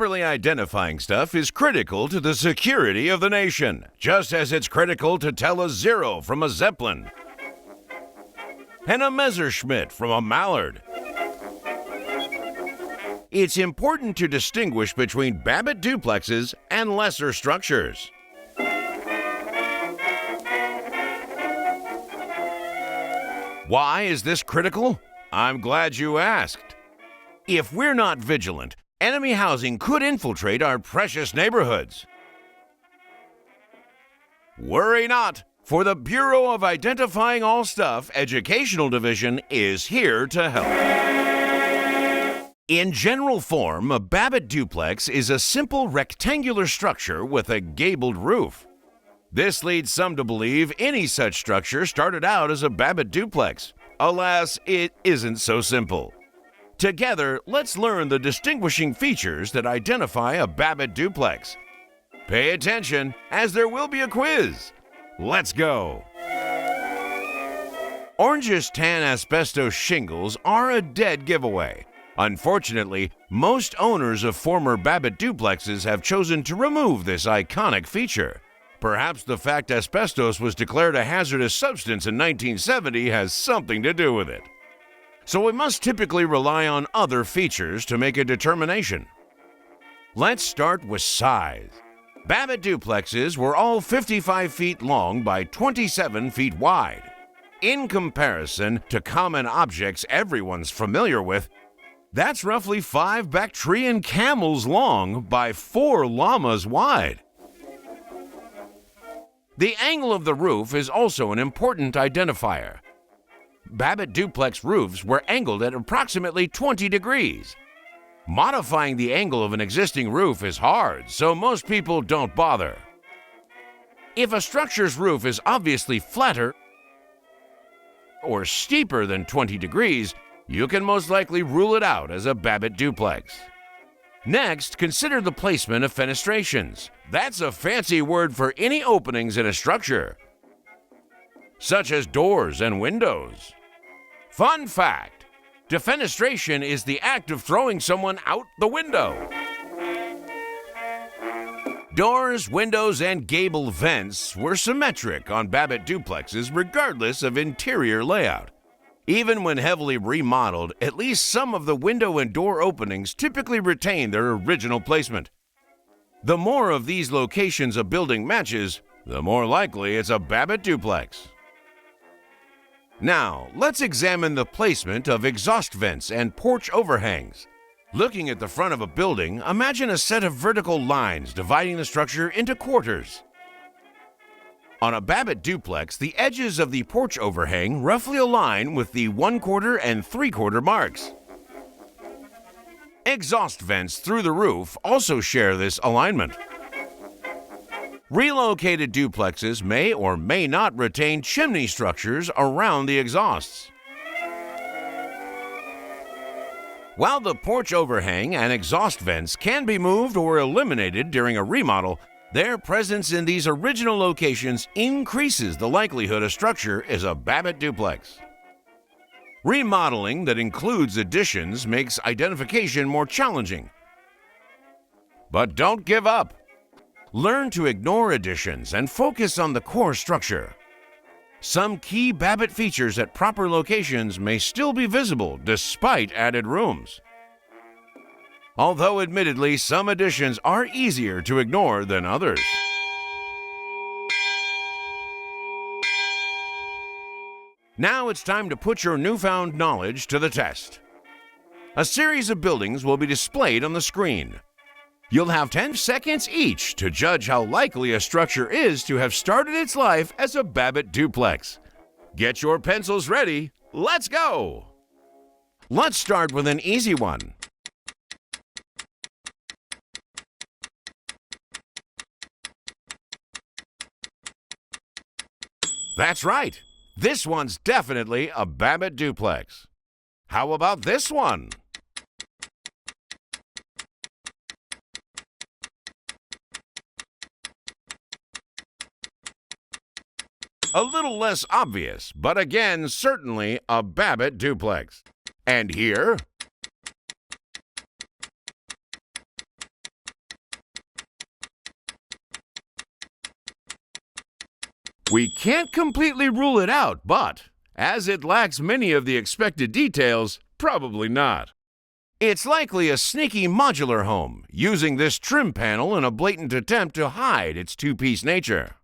Properly identifying stuff is critical to the security of the nation, just as it's critical to tell a zero from a Zeppelin and a Messerschmitt from a Mallard. It's important to distinguish between Babbitt duplexes and lesser structures. Why is this critical? I'm glad you asked. If we're not vigilant, enemy housing could infiltrate our precious neighborhoods. Worry not, for the Bureau of Identifying All Stuff Educational Division is here to help. In general form, a Babbitt duplex is a simple rectangular structure with a gabled roof. This leads some to believe any such structure started out as a Babbitt duplex. Alas, it isn't so simple. Together, let's learn the distinguishing features that identify a Babbitt duplex. Pay attention, as there will be a quiz. Let's go. Orangish tan asbestos shingles are a dead giveaway. Unfortunately, most owners of former Babbitt duplexes have chosen to remove this iconic feature. Perhaps the fact asbestos was declared a hazardous substance in 1970 has something to do with it. So we must typically rely on other features to make a determination. Let's start with size. Babbitt duplexes were all 55 feet long by 27 feet wide. In comparison to common objects everyone's familiar with, that's roughly 5 Bactrian camels long by 4 llamas wide. The angle of the roof is also an important identifier. Babbitt duplex roofs were angled at approximately 20 degrees. Modifying the angle of an existing roof is hard, so most people don't bother. If a structure's roof is obviously flatter or steeper than 20 degrees, you can most likely rule it out as a Babbitt duplex. Next, consider the placement of fenestrations. That's a fancy word for any openings in a structure, such as doors and windows. Fun fact, defenestration is the act of throwing someone out the window. Doors, windows, and gable vents were symmetric on Babbitt duplexes regardless of interior layout. Even when heavily remodeled, at least some of the window and door openings typically retain their original placement. The more of these locations a building matches, the more likely it's a Babbitt duplex. Now, let's examine the placement of exhaust vents and porch overhangs. Looking at the front of a building, imagine a set of vertical lines dividing the structure into quarters. On a Babbitt duplex, the edges of the porch overhang roughly align with the 1/4 and 3/4 marks. Exhaust vents through the roof also share this alignment. Relocated duplexes may or may not retain chimney structures around the exhausts. While the porch overhang and exhaust vents can be moved or eliminated during a remodel, their presence in these original locations increases the likelihood a structure is a Babbitt duplex. Remodeling that includes additions makes identification more challenging. But don't give up. Learn to ignore additions and focus on the core structure. Some key Babbitt features at proper locations may still be visible despite added rooms. Although admittedly, some additions are easier to ignore than others. Now it's time to put your newfound knowledge to the test. A series of buildings will be displayed on the screen. You'll have 10 seconds each to judge how likely a structure is to have started its life as a Babbitt duplex. Get your pencils ready. Let's go! Let's start with an easy one. That's right. This one's definitely a Babbitt duplex. How about this one? A little less obvious, but again, certainly a Babbitt duplex. And here? We can't completely rule it out, but as it lacks many of the expected details, probably not. It's likely a sneaky modular home, using this trim panel in a blatant attempt to hide its two-piece nature.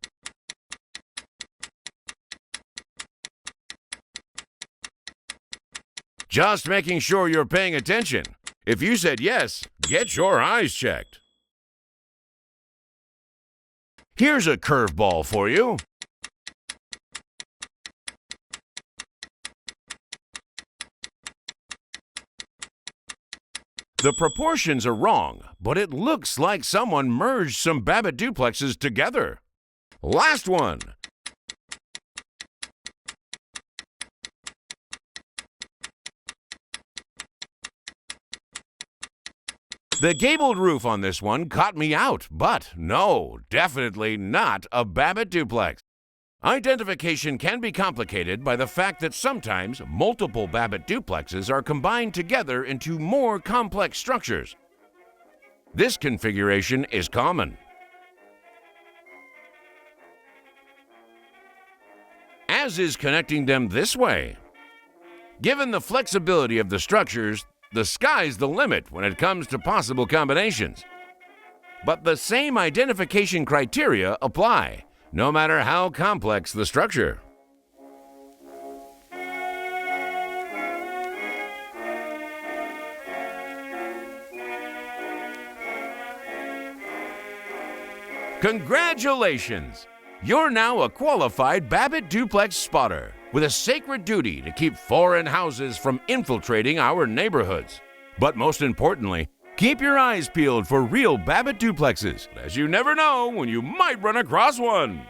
Just making sure you're paying attention. If you said yes, get your eyes checked. Here's a curveball for you. The proportions are wrong, but it looks like someone merged some Babbitt duplexes together. Last one. The gabled roof on this one caught me out, but no, definitely not a Babbitt duplex. Identification can be complicated by the fact that sometimes multiple Babbitt duplexes are combined together into more complex structures. This configuration is common. As is connecting them this way. Given the flexibility of the structures, the sky's the limit when it comes to possible combinations. But the same identification criteria apply, no matter how complex the structure. Congratulations! You're now a qualified Babbitt Duplex Spotter with a sacred duty to keep foreign houses from infiltrating our neighborhoods. But most importantly, keep your eyes peeled for real Babbitt duplexes, as you never know when you might run across one.